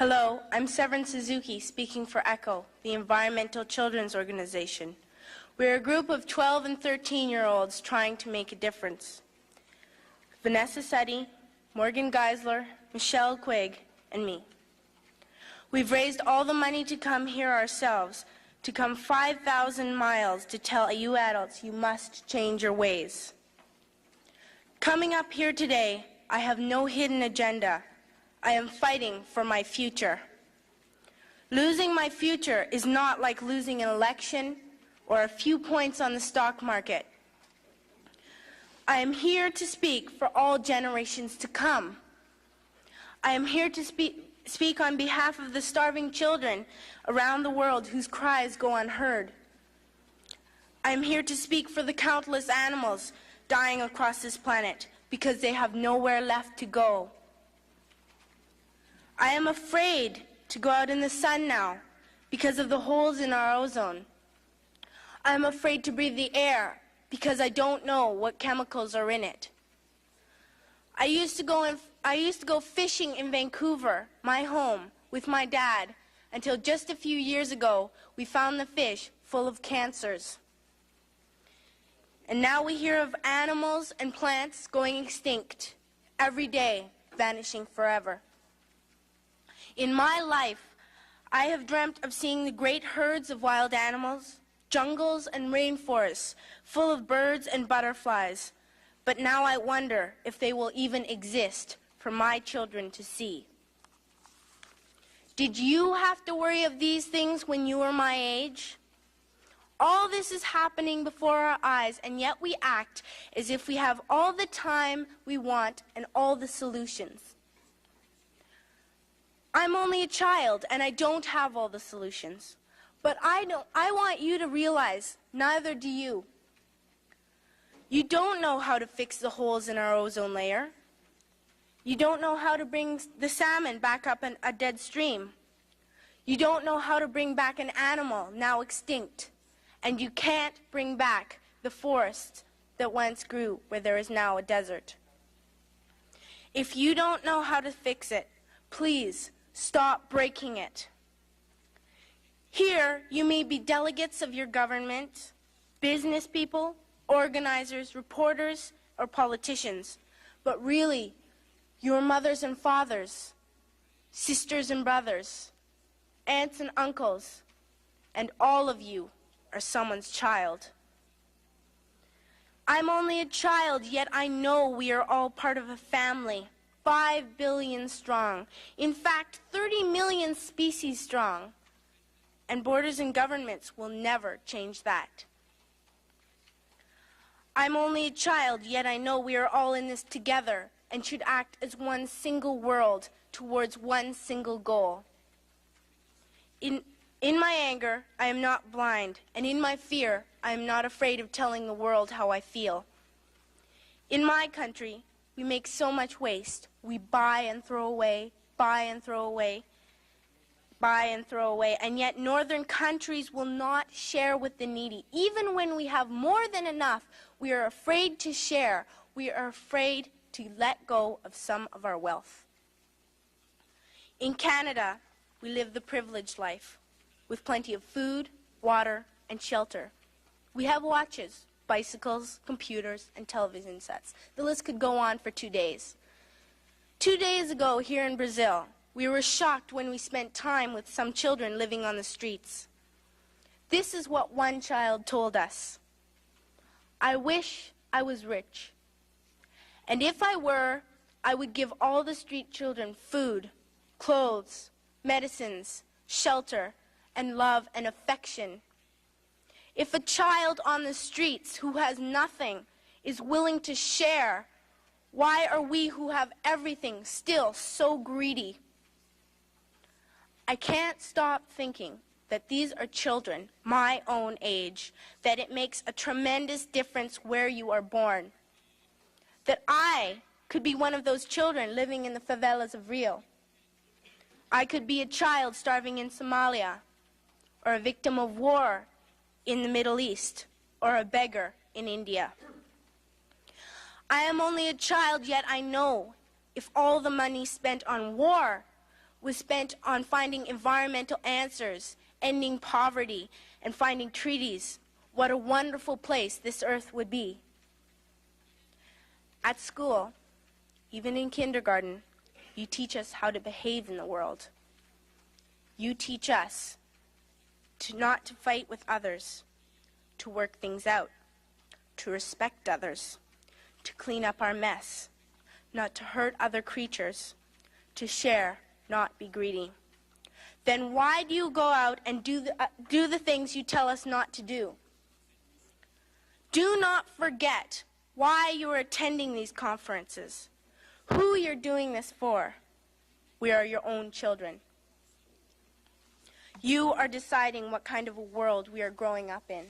Hello, I'm Severin Suzuki, speaking for ECHO, the Environmental Children's Organization. We're a group of 12 and 13-year-olds trying to make a difference. Vanessa Setti, Morgan Geisler, Michelle Quigg, and me. We've raised all the money to come here ourselves, to come 5,000 miles to tell you adults you must change your ways. Coming up here today, I have no hidden agenda. I am fighting for my future. Losing my future is not like losing an election or a few points on the stock market. I am here to speak for all generations to come. I am here to speak on behalf of the starving children around the world whose cries go unheard. I am here to speak for the countless animals dying across this planet because they have nowhere left to go. I am afraid to go out in the sun now because of the holes in our ozone. I am afraid to breathe the air because I don't know what chemicals are in it. I used to go fishing in Vancouver, my home, with my dad until just a few years ago we found the fish full of cancers. And now we hear of animals and plants going extinct every day, vanishing forever. In my life, I have dreamt of seeing the great herds of wild animals, jungles and rainforests full of birds and butterflies, but now I wonder if they will even exist for my children to see. Did you have to worry of these things when you were my age? All this is happening before our eyes, and yet we act as if we have all the time we want and all the solutions. I'm only a child, and I don't have all the solutions. But I want you to realize, neither do you. You don't know how to fix the holes in our ozone layer. You don't know how to bring the salmon back up a dead stream. You don't know how to bring back an animal now extinct. And you can't bring back the forest that once grew where there is now a desert. If you don't know how to fix it, please stop breaking it. Here, you may be delegates of your government, business people, organizers, reporters, or politicians, but really, your mothers and fathers, sisters and brothers, aunts and uncles, and all of you are someone's child. I'm only a child, yet I know we are all part of a family, 5 billion strong. In fact, 30 million species strong. And borders and governments will never change that. I'm only a child, yet I know we are all in this together and should act as one single world towards one single goal. In my anger, I am not blind, and in my fear, I am not afraid of telling the world how I feel. In my country, we make so much waste. We buy and throw away, buy and throw away, buy and throw away, and yet northern countries will not share with the needy. Even when we have more than enough, we are afraid to share. We are afraid to let go of some of our wealth. In Canada, we live the privileged life, with plenty of food, water, and shelter. We have watches, bicycles, computers, and television sets. The list could go on for 2 days. 2 days ago, here in Brazil, we were shocked when we spent time with some children living on the streets. This is what one child told us. I wish I was rich. And if I were, I would give all the street children food, clothes, medicines, shelter, and love and affection. If a child on the streets who has nothing is willing to share, why are we who have everything still so greedy? I can't stop thinking that these are children my own age, that it makes a tremendous difference where you are born, that I could be one of those children living in the favelas of Rio. I could be a child starving in Somalia, or a victim of war in the Middle East, or a beggar in India. I am only a child, yet I know if all the money spent on war was spent on finding environmental answers, ending poverty, and finding treaties, what a wonderful place this earth would be. At school, even in kindergarten, you teach us how to behave in the world. You teach us not to fight with others, to work things out, to respect others, to clean up our mess, not to hurt other creatures, to share, not be greedy. Then why do you go out and do the things you tell us not to do? Do not forget why you are attending these conferences, who you're doing this for. We are your own children. You are deciding what kind of a world we are growing up in.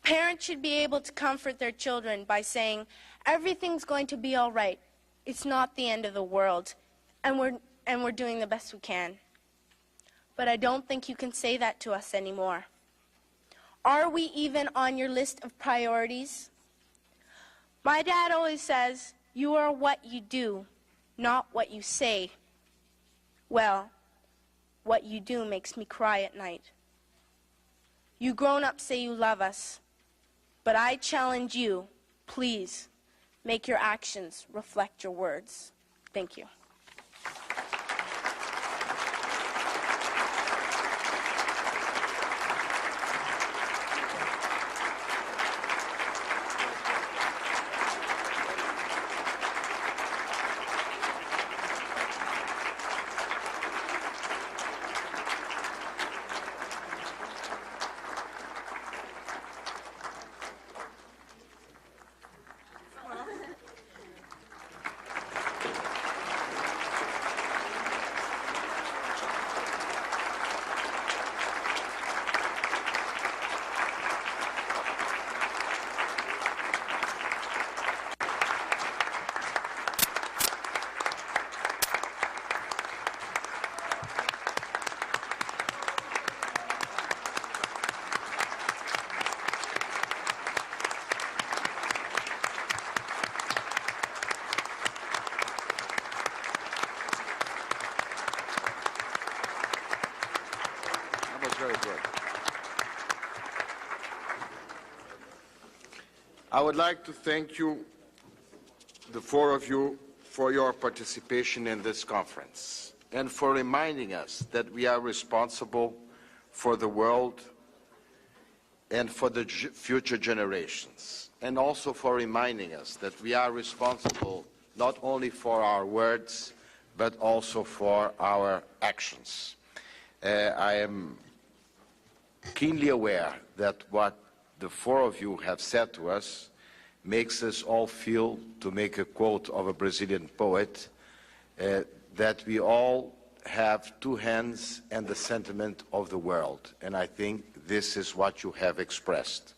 Parents should be able to comfort their children by saying, everything's going to be all right. It's not the end of the world, and we're doing the best we can. But I don't think you can say that to us anymore. Are we even on your list of priorities? My dad always says, you are what you do, not what you say. Well, what you do makes me cry at night. You grown-ups say you love us, but I challenge you, please, make your actions reflect your words. Thank you. Very good. I would like to thank you, the four of you, for your participation in this conference and for reminding us that we are responsible for the world and for the future generations, and also for reminding us that we are responsible not only for our words but also for our actions. I am keenly aware that what the four of you have said to us makes us all feel, to make a quote of a Brazilian poet, that we all have two hands and the sentiment of the world. And I think this is what you have expressed.